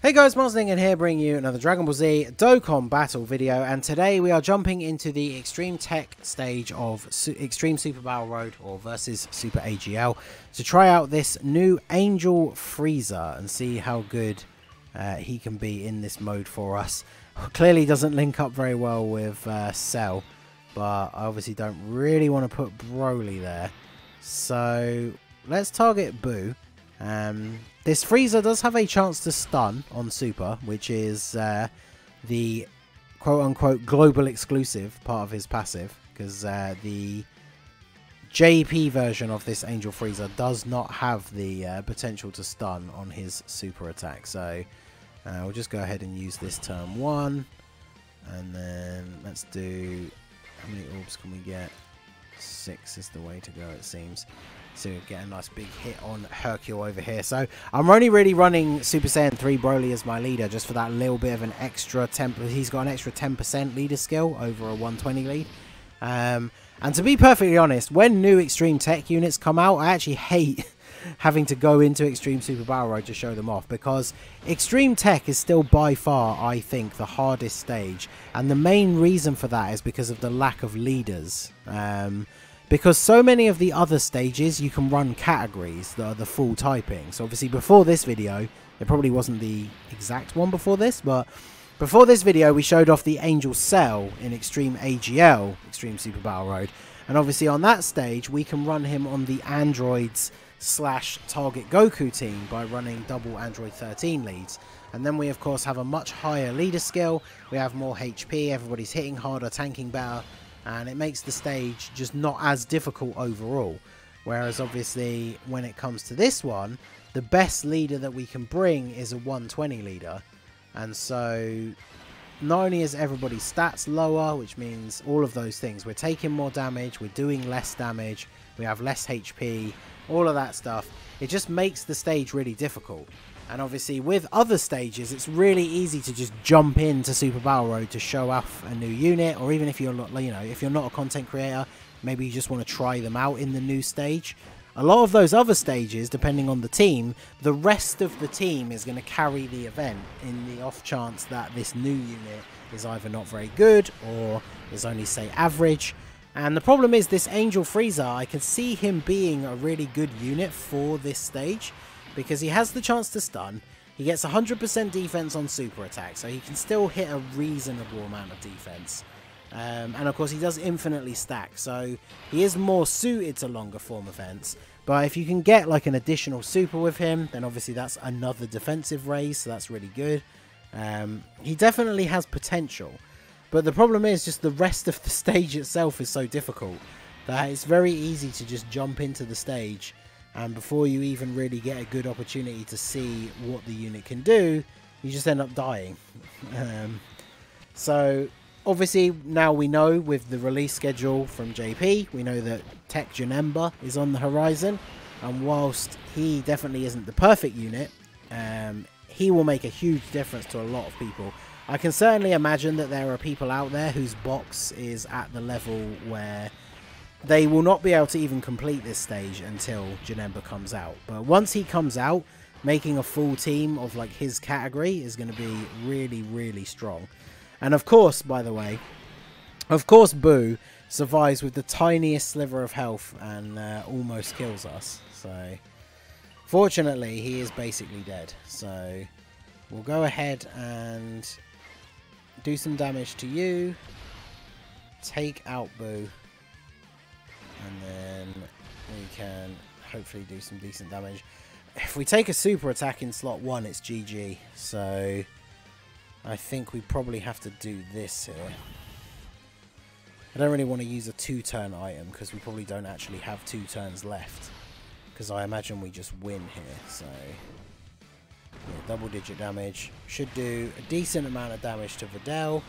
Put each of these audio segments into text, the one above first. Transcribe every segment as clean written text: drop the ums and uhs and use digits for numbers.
Hey guys, Marsling here bringing you another Dragon Ball Z Dokkan battle video, and today we are jumping into the Extreme Tech stage of Extreme Super Battle Road or versus Super AGL to try out this new Angel FRIEZA and see how good he can be in this mode for us. Clearly doesn't link up very well with Cell, but I obviously don't really want to put Broly there. So let's target Boo. This FRIEZA does have a chance to stun on Super, which is the quote-unquote global exclusive part of his passive, because the JP version of this Angel FRIEZA does not have the potential to stun on his super attack. So we'll just go ahead and use this turn 1, and then let's do, how many orbs can we get? 6 is the way to go, it seems. So get a nice big hit on Hercule over here. So I'm only really running Super Saiyan 3 Broly as my leader just for that little bit of an extra 10. He's got an extra 10% leader skill over a 120 lead. And to be perfectly honest, when new Extreme Tech units come out, I actually hate having to go into Extreme Super Battle Road to show them off, because Extreme Tech is still by far, I think, the hardest stage. And the main reason for that is because of the lack of leaders. Because so many of the other stages you can run categories that are the full typing. So obviously before this video, it probably wasn't the exact one before this, but before this video we showed off the Angel Cell in Extreme AGL, Extreme Super Battle Road. And obviously on that stage we can run him on the Androids / Target Goku team by running double Android 13 leads. And then we of course have a much higher leader skill, we have more HP, everybody's hitting harder, tanking better, and it makes the stage just not as difficult overall. Whereas obviously when it comes to this one, the best leader that we can bring is a 120 leader. And so not only is everybody's stats lower, which means all of those things, we're taking more damage, we're doing less damage, we have less HP, all of that stuff, it just makes the stage really difficult. And obviously with other stages, it's really easy to just jump into Super Battle Road to show off a new unit, or even if you're not, if you're not a content creator, maybe you just want to try them out in the new stage. A lot of those other stages, depending on the team, the rest of the team is going to carry the event in the off chance that this new unit is either not very good or is only, say, average. And the problem is this Angel FRIEZA, I can see him being a really good unit for this stage, because he has the chance to stun, he gets 100% defense on super attack, so he can still hit a reasonable amount of defense. And of course he does infinitely stack, so he is more suited to longer form events. But if you can get like an additional super with him, then obviously that's another defensive raise, so that's really good. He definitely has potential, but the problem is just the rest of the stage itself is so difficult that it's very easy to just jump into the stage, and before you even really get a good opportunity to see what the unit can do, you just end up dying. So obviously now we know with the release schedule from JP, we know that TEQ Janemba is on the horizon, and whilst he definitely isn't the perfect unit, he will make a huge difference to a lot of people. I can certainly imagine that there are people out there whose box is at the level where they will not be able to even complete this stage until Janemba comes out. But once he comes out, making a full team of like his category is going to be really, really strong. And of course, by the way, of course Boo survives with the tiniest sliver of health and almost kills us. So fortunately, he is basically dead. So we'll go ahead and do some damage to you, take out Boo, and then we can hopefully do some decent damage. If we take a super attack in slot 1, it's GG. So I think we probably have to do this here. I don't really want to use a 2-turn item because we probably don't actually have 2 turns left, because I imagine we just win here. So yeah, double-digit damage should do a decent amount of damage to Videl.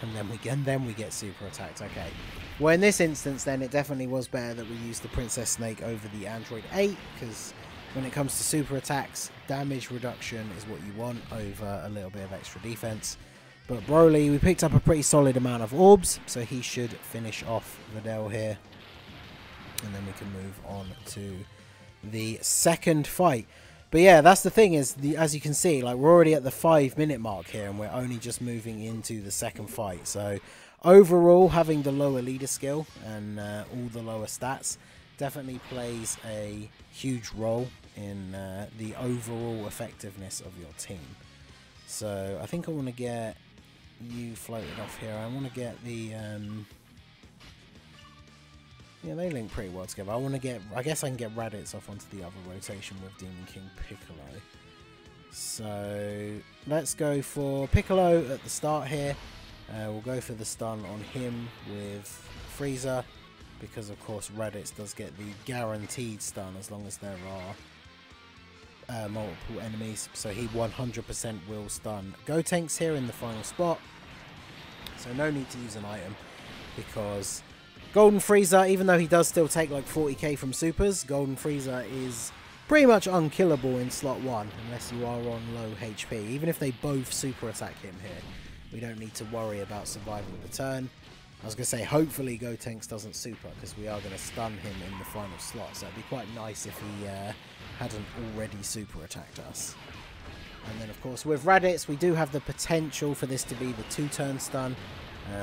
And then we get super attacked. Okay. Well, in this instance, then, it definitely was better that we used the Princess Snake over the Android 8, because when it comes to super attacks, damage reduction is what you want over a little bit of extra defense. But Broly, we picked up a pretty solid amount of orbs, so he should finish off Videl here. And then we can move on to the second fight. But yeah, that's the thing is, as you can see, like we're already at the 5-minute mark here, and we're only just moving into the second fight. So overall, having the lower leader skill and all the lower stats definitely plays a huge role in the overall effectiveness of your team. So I think I want to get you floated off here. I want to get the yeah, they link pretty well together. I guess I can get Raditz off onto the other rotation with Demon King Piccolo. So let's go for Piccolo at the start here. We'll go for the stun on him with FRIEZA, because of course Raditz does get the guaranteed stun as long as there are multiple enemies. So he 100% will stun Gotenks here in the final spot. So no need to use an item, because Golden Frieza, even though he does still take like 40k from supers, Golden Frieza is pretty much unkillable in slot 1 unless you are on low HP. Even if they both super attack him here, we don't need to worry about surviving the turn. I was going to say, hopefully Gotenks doesn't super, because we are going to stun him in the final slot, so it'd be quite nice if he hadn't already super attacked us. And then of course with Raditz, we do have the potential for this to be the 2-turn stun,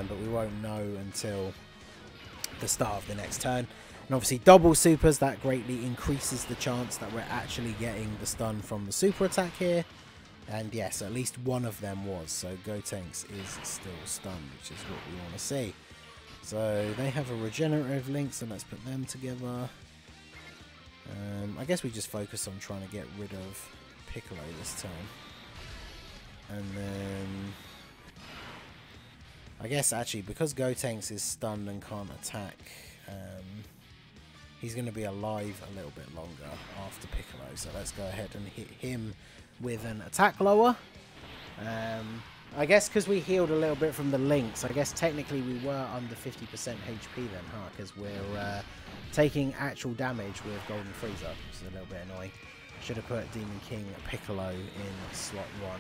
but we won't know until the start of the next turn. And obviously double supers, that greatly increases the chance that we're actually getting the stun from the super attack here. And yes, at least one of them was, so Gotenks is still stunned, which is what we want to see. So they have a regenerative link, so let's put them together. I guess we just focus on trying to get rid of Piccolo this turn. And then I guess actually, because Gotenks is stunned and can't attack, he's going to be alive a little bit longer after Piccolo. So let's go ahead and hit him with an attack lower. I guess because we healed a little bit from the links, I guess technically we were under 50% HP then, huh? Because we're taking actual damage with Golden Frieza, which is a little bit annoying. Should have put Demon King Piccolo in slot 1.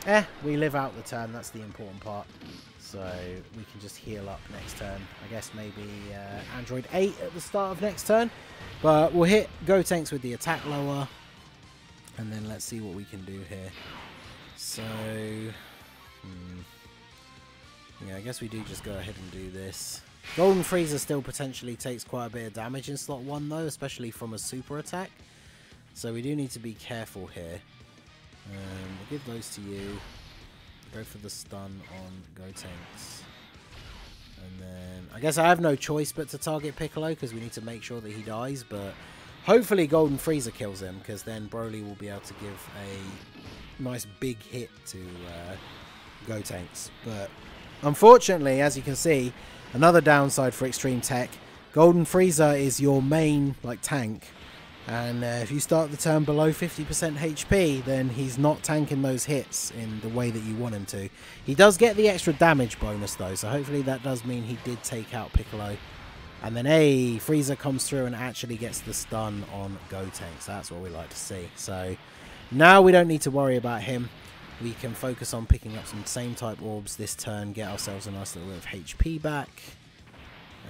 But we live out the turn, that's the important part. So we can just heal up next turn. I guess maybe Android 8 at the start of next turn. But we'll hit Gotenks with the attack lower. And then let's see what we can do here. So yeah, I guess we do just go ahead and do this. Golden Frieza still potentially takes quite a bit of damage in slot 1 though, especially from a super attack. So we do need to be careful here. We'll give those to you. Go for the stun on Gotenks. And then I guess I have no choice but to target Piccolo, because we need to make sure that he dies. But hopefully Golden Frieza kills him, because then Broly will be able to give a nice big hit to Gotenks. But unfortunately, as you can see, another downside for Extreme Tech, Golden Frieza is your main tank. And if you start the turn below 50% HP, then he's not tanking those hits in the way that you want him to. He does get the extra damage bonus though, so hopefully that does mean he did take out Piccolo. And then Frieza comes through and actually gets the stun on Gotenks. That's what we like to see. So now we don't need to worry about him. We can focus on picking up some same type orbs this turn, get ourselves a nice little bit of HP back.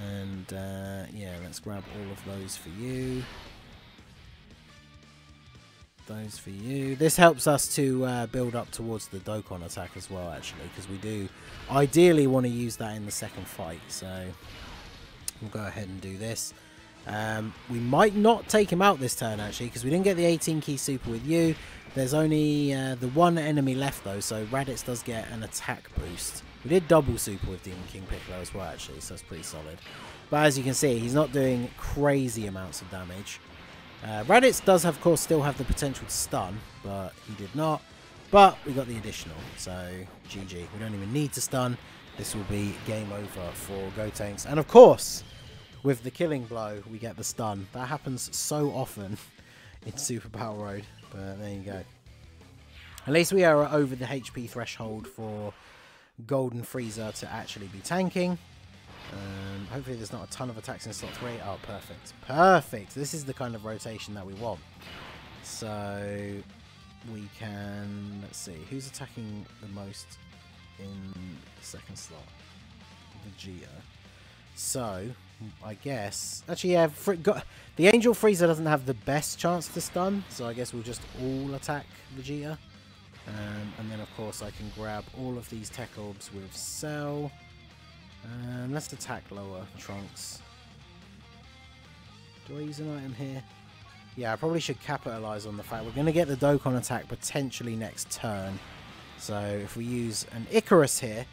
And yeah, let's grab all of those for you. Those for you. This helps us to build up towards the Dokkan attack as well, actually, because we do ideally want to use that in the second fight. So we'll go ahead and do this. We might not take him out this turn, actually, because we didn't get the 18 key super with you. There's only the one enemy left, though, so Raditz does get an attack boost. We did double super with Demon King Piccolo as well, actually, so that's pretty solid. But as you can see, he's not doing crazy amounts of damage. Raditz does, of course, still have the potential to stun, but he did not. But we got the additional, so GG. We don't even need to stun. This will be game over for Gotenks. And of course, with the killing blow, we get the stun. That happens so often in Super Battle Road, but there you go. At least we are over the HP threshold for Golden Frieza to actually be tanking. Hopefully there's not a ton of attacks in slot 3. Oh, perfect. Perfect. This is the kind of rotation that we want. So we can, let's see, who's attacking the most in the second slot? Vegeta. So I guess. Actually, yeah, the Angel Frieza doesn't have the best chance to stun, so I guess we'll just all attack Vegeta. And then, of course, I can grab all of these Tech Orbs with Cell. And let's attack lower Trunks. Do I use an item here? Yeah, I probably should capitalize on the fact we're going to get the Dokkan attack potentially next turn. So if we use an Icarus here,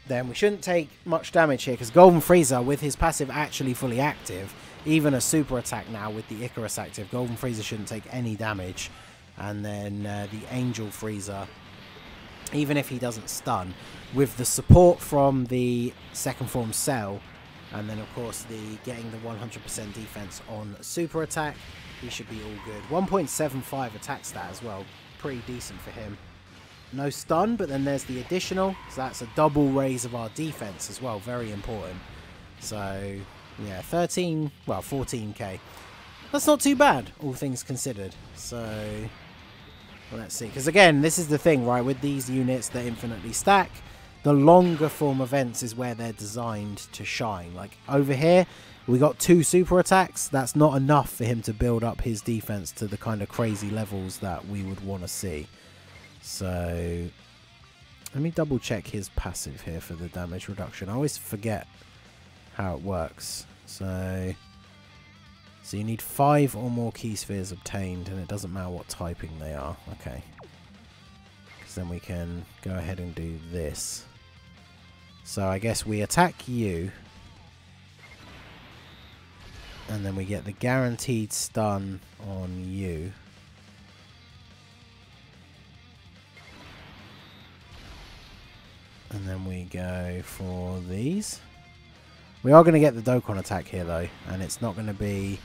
then we shouldn't take much damage here, because Golden Frieza, with his passive actually fully active, even a super attack now with the Icarus active, Golden Frieza shouldn't take any damage. And then the Angel Frieza, even if he doesn't stun, with the support from the second form Cell, and then of course getting the 100% defense on super attack, he should be all good. 1.75 attack stat as well, pretty decent for him. No stun, but then there's the additional, so that's a double raise of our defense as well, very important. So yeah, 14k. That's not too bad, all things considered. So well, let's see, because again, this is the thing, right, with these units that infinitely stack, the longer form events is where they're designed to shine. Like over here, we got 2 super attacks. That's not enough for him to build up his defense to the kind of crazy levels that we would want to see. So let me double check his passive here for the damage reduction. I always forget how it works. So you need 5 or more key spheres obtained, and it doesn't matter what typing they are. Okay. Because then we can go ahead and do this. So I guess we attack you, and then we get the guaranteed stun on you. And then we go for these. We are going to get the Dokkan attack here though, and it's not going to be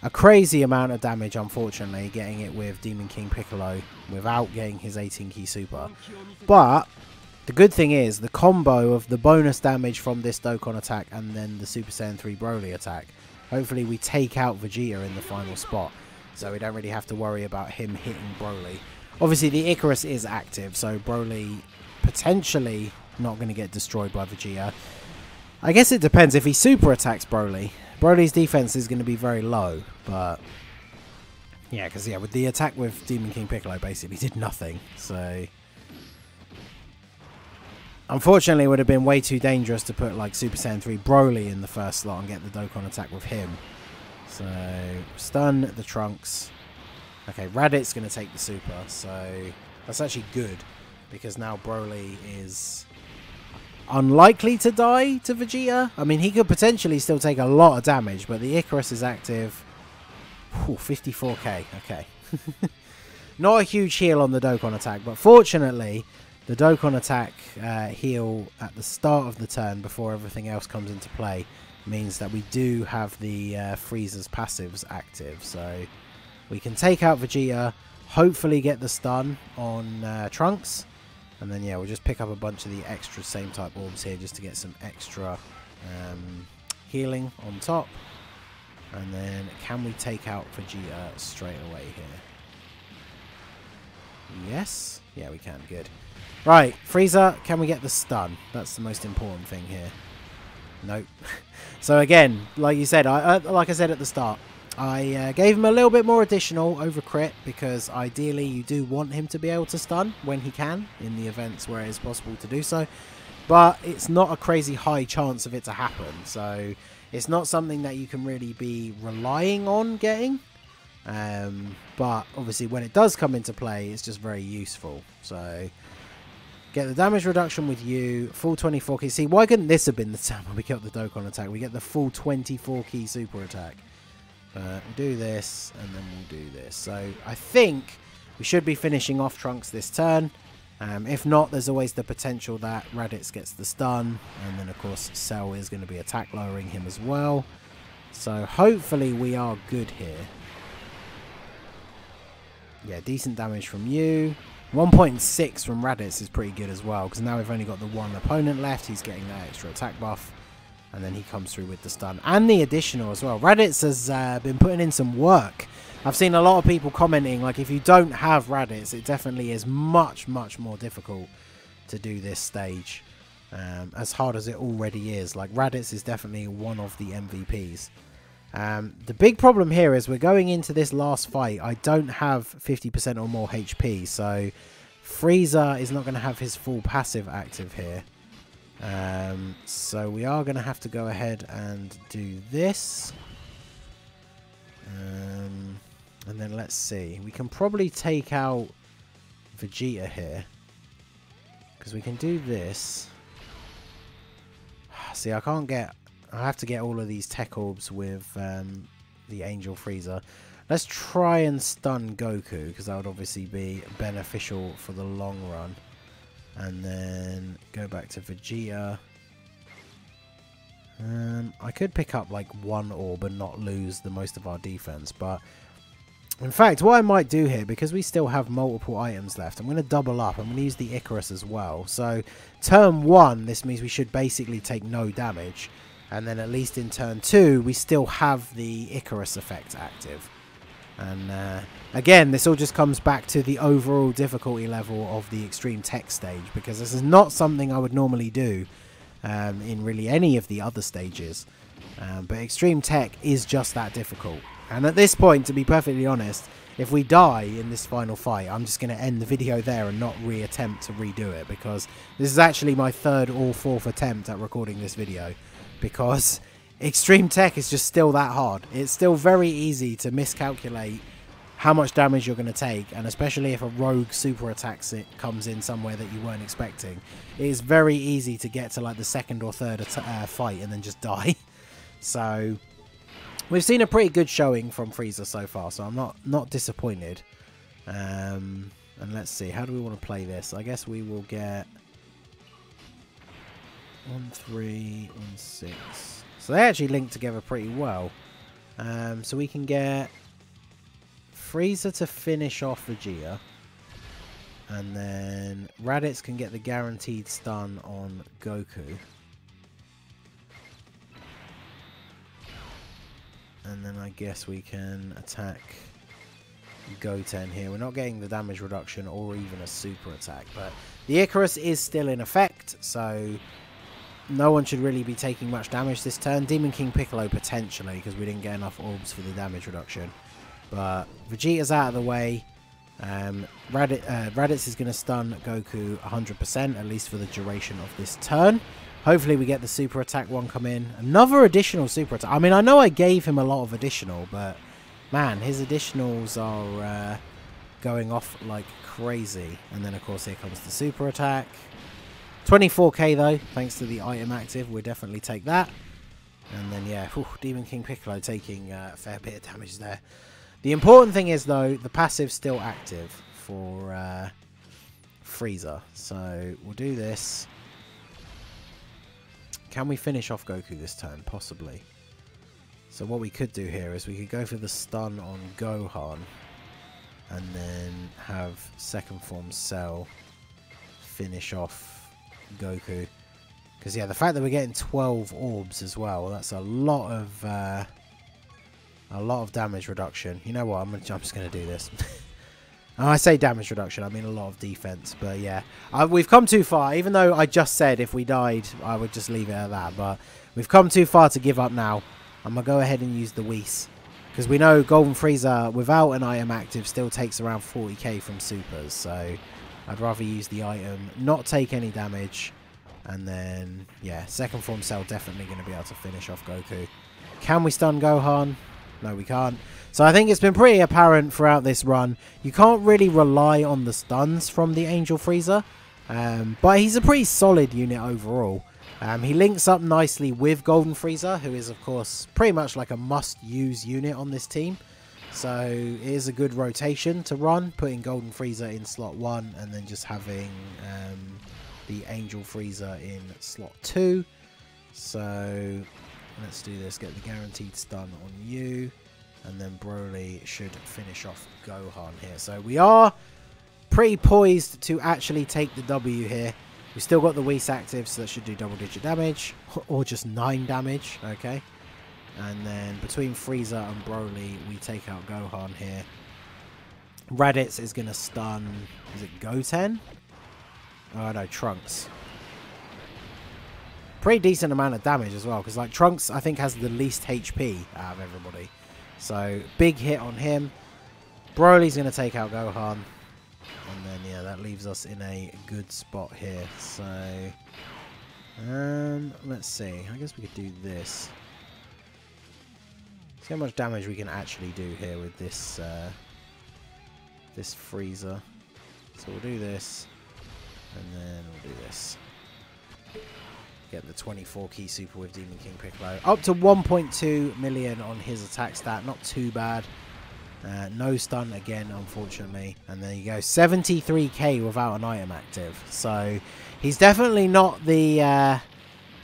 a crazy amount of damage, unfortunately, getting it with Demon King Piccolo without getting his 18 key super. But the good thing is the combo of the bonus damage from this Dokkan attack and then the Super Saiyan 3 Broly attack, hopefully we take out Vegeta in the final spot, so we don't really have to worry about him hitting Broly. Obviously the Icarus is active, so Broly potentially not going to get destroyed by Vegeta. I guess it depends. If he super attacks Broly, Broly's defense is going to be very low, but yeah, because yeah, with the attack with Demon King Piccolo basically did nothing, so unfortunately it would have been way too dangerous to put like Super Saiyan 3 Broly in the first slot and get the Dokkan attack with him. So stun the Trunks. Okay, Raditz going to take the super, so that's actually good, because now Broly is unlikely to die to Vegeta. I mean, he could potentially still take a lot of damage, but the Icarus is active. Ooh, 54k, okay. Not a huge heal on the Dokkan attack, but fortunately, the Dokkan attack heal at the start of the turn before everything else comes into play means that we do have the Frieza's passives active, so we can take out Vegeta, hopefully get the stun on Trunks, and then yeah, we'll just pick up a bunch of the extra same type orbs here just to get some extra healing on top. And then can we take out Vegeta straight away here? Yes, yeah, we can. Good. Right, Frieza, can we get the stun? That's the most important thing here. Nope. So again, like you said, like I said at the start, I gave him a little bit more additional over crit, because ideally you do want him to be able to stun when he can in the events where it is possible to do so, but it's not a crazy high chance of it to happen, so it's not something that you can really be relying on getting, but obviously when it does come into play it's just very useful. So get the damage reduction with you, full 24 key. See, why couldn't this have been the time when we got the Dokkan attack? We get the full 24 key super attack. We'll do this, and then we'll do this. So I think we should be finishing off Trunks this turn. If not, there's always the potential that Raditz gets the stun, and then of course Cell is going to be attack lowering him as well. So hopefully we are good here. Yeah, decent damage from you. 1.6 from Raditz is pretty good as well, because now we've only got the one opponent left. He's getting that extra attack buff. And then he comes through with the stun and the additional as well. Raditz has been putting in some work. I've seen a lot of people commenting, like, if you don't have Raditz, it definitely is much, much more difficult to do this stage. as hard as it already is. Like, Raditz is definitely one of the MVPs. The big problem here is we're going into this last fight. I don't have 50% or more HP, so FRIEZA is not going to have his full passive active here. So we are going to have to go ahead and do this. And then let's see. We can probably take out Vegeta here, because we can do this. See, I have to get all of these tech orbs with the Angel Frieza. Let's try and stun Goku, because that would obviously be beneficial for the long run. And then go back to Vegeta. I could pick up like one orb and not lose the most of our defense, but in fact, what I might do here, because we still have multiple items left, I'm going to double up. I'm going to use the Icarus as well. So turn 1, this means we should basically take no damage. And then at least in turn 2, we still have the Icarus effect active. And again, this all just comes back to the overall difficulty level of the Extreme Tech stage, because this is not something I would normally do in really any of the other stages. But Extreme Tech is just that difficult. And at this point, to be perfectly honest, if we die in this final fight, I'm just going to end the video there and not re-attempt to redo it, because this is actually my 3rd or 4th attempt at recording this video, because Extreme Tech is just still that hard. It's still very easy to miscalculate how much damage you're going to take, and especially if a rogue super attack comes in somewhere that you weren't expecting, it is very easy to get to like the 2nd or 3rd fight and then just die. So we've seen a pretty good showing from FRIEZA so far, so I'm not disappointed. And let's see, how do we want to play this? I guess we will get 1, 3, 1, 6. So they actually link together pretty well. So we can get FRIEZA to finish off Vegeta, and then Raditz can get the guaranteed stun on Goku. And then I guess we can attack Goten here. We're not getting the damage reduction or even a super attack, but the Icarus is still in effect, so no one should really be taking much damage this turn. Demon King Piccolo potentially, because we didn't get enough orbs for the damage reduction. But Vegeta's out of the way. Raditz is going to stun Goku 100%, at least for the duration of this turn. Hopefully we get the super attack one come in. Another additional super attack. I mean, I know I gave him a lot of additional, but man, his additionals are going off like crazy. And then, of course, here comes the super attack. 24k though, thanks to the item active. We'll definitely take that. And then, yeah, Demon King Piccolo taking a fair bit of damage there. The important thing is, though, the passive's still active for FRIEZA. So we'll do this. Can we finish off Goku this turn? Possibly. So what we could do here is we could go for the stun on Gohan and then have second form Cell finish off Goku. Because, yeah, the fact that we're getting 12 orbs as well, that's a lot of damage reduction. You know what? I'm just going to do this. I say damage reduction, I mean a lot of defense. But yeah, we've come too far. Even though I just said if we died, I would just leave it at that. But we've come too far to give up now. I'm going to go ahead and use the Whis. Because we know Golden Frieza, without an item active, still takes around 40k from supers. So I'd rather use the item, not take any damage. And then, yeah, second form Cell definitely going to be able to finish off Goku. Can we stun Gohan? No, we can't. So I think it's been pretty apparent throughout this run. You can't really rely on the stuns from the Angel Frieza. But he's a pretty solid unit overall. He links up nicely with Golden Frieza, who is, of course, pretty much like a must-use unit on this team. So it is a good rotation to run, putting Golden Frieza in slot 1 and then just having the Angel Frieza in slot 2. So let's do this. Get the guaranteed stun on you. And then Broly should finish off Gohan here. So we are pretty poised to actually take the W here. We've still got the Whis active, so that should do double-digit damage. Or just 9 damage, okay. And then between Frieza and Broly, we take out Gohan here. Raditz is going to stun... Is it Goten? Oh, no, Trunks. pretty decent amount of damage as well, because like Trunks I think has the least HP out of everybody. So big hit on him. Broly's going to take out Gohan. And then, yeah, that leaves us in a good spot here. So, let's see. I guess we could do this. See how much damage we can actually do here with this, this FRIEZA. So we'll do this. And then we'll do this. Get the 24 key super with Demon King Piccolo. Up to 1.2 million on his attack stat. Not too bad. No stun again, unfortunately. And there you go. 73k without an item active. So he's definitely not the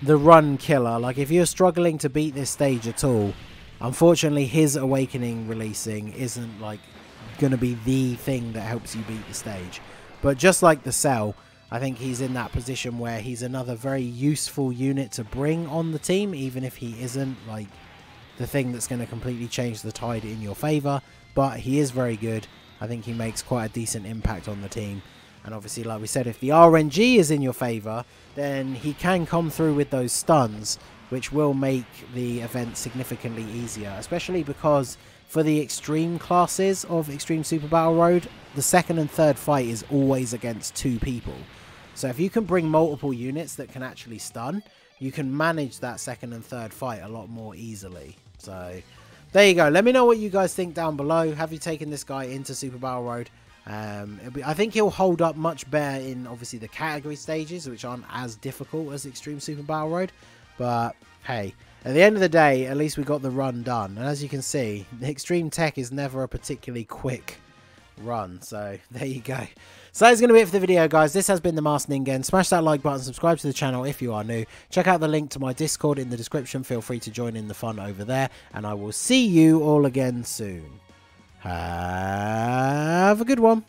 run killer. Like if you're struggling to beat this stage at all, unfortunately his awakening releasing isn't like going to be the thing that helps you beat the stage. But just like the Cell, I think he's in that position where he's another very useful unit to bring on the team, even if he isn't like the thing that's going to completely change the tide in your favour. But he is very good. I think he makes quite a decent impact on the team. And obviously, like we said, if the RNG is in your favour, then he can come through with those stuns, which will make the event significantly easier. Especially because for the extreme classes of Extreme Super Battle Road, the second and third fight is always against 2 people. So if you can bring multiple units that can actually stun, you can manage that second and third fight a lot more easily. So there you go. Let me know what you guys think down below. Have you taken this guy into Super Battle Road? I think he'll hold up much better in obviously the category stages, which aren't as difficult as Extreme Super Battle Road. But hey, at the end of the day, at least we got the run done. And as you can see, the Extreme TEQ is never a particularly quick run. So there you go. So that's going to be it for the video, guys. This has been the Masked Ningen. Smash that like button, subscribe to the channel if you are new. Check out the link to my Discord in the description. Feel free to join in the fun over there. And I will see you all again soon. Have a good one.